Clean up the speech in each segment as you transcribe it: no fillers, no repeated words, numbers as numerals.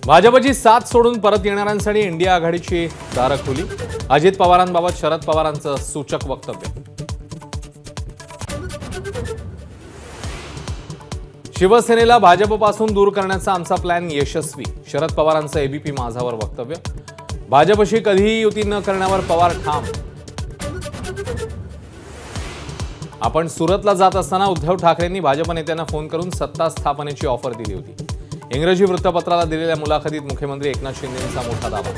भाजपची साथ सोडून परत येणाऱ्यांसाठी इंडिया आघाडीची दारं खुली. अजित पवारांबाबत शरद पवारांचं सूचक वक्तव्य. शिवसेनेला भाजपपासून दूर करण्याचा आमचा प्लॅन यशस्वी. शरद पवारांचं एबीपी माझावर वक्तव्य. भाजपशी कधीही युती न करण्यावर पवार ठाम. आपण सुरतला जात असताना उद्धव ठाकरेंनी भाजप नेत्यांना फोन करून सत्ता स्थापनेची ऑफर दिली होती. इंग्रजी वृत्तपत्राला दिलेल्या मुलाखतीत मुख्यमंत्री एकनाथ शिंदेंचा मोठा दावा.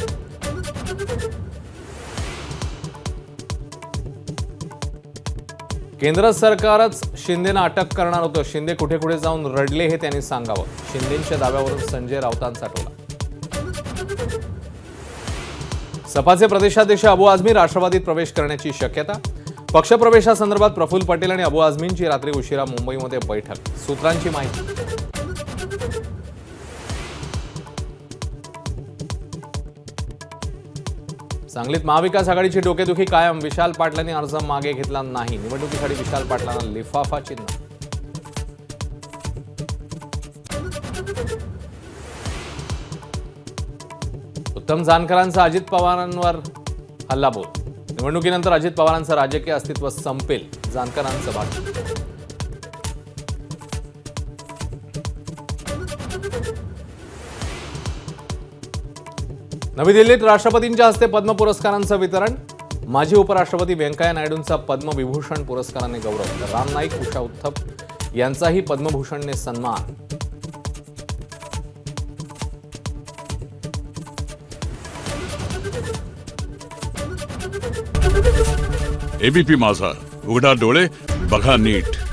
केंद्र सरकारच शिंदेना अटक करणार होतं. शिंदे कुठे कुठे जाऊन रडले हे त्यांनी सांगावं. शिंदेंच्या दाव्यावरून संजय राऊतांचा टोला. सपाचे प्रदेशाध्यक्ष अबू आझमी राष्ट्रवादीत प्रवेश करण्याची शक्यता. पक्षप्रवेशासंदर्भात प्रफुल्ल पटेल आणि अबू आझमींची रात्री उशिरा मुंबईमध्ये बैठक. सूत्रांची माहिती. सांगलीत महाविकास आघाडीची डोकेदुखी कायम. विशाल पाटलांनी अर्ज मागे घेतला नाही. निवडणुकीसाठी विशाल पाटलांना लिफाफा चिन्ह. उत्तम जानकरांचा अजित पवारांवर हल्लाबोल. निवडणुकीनंतर अजित पवारांचं राजकीय अस्तित्व संपेल, जानकरांचं भाषण. नवी दिल्लीत राष्ट्रपतींच्या हस्ते पद्म पुरस्कारांचं वितरण. माजी उपराष्ट्रपती व्यंकय्या नायडूंचा पद्मविभूषण पुरस्काराने गौरव. तर राम नाईक, उषा उत्थप यांचाही पद्मभूषणने सन्मान. एबीपी माझा, उघडा डोळे बघा नीट.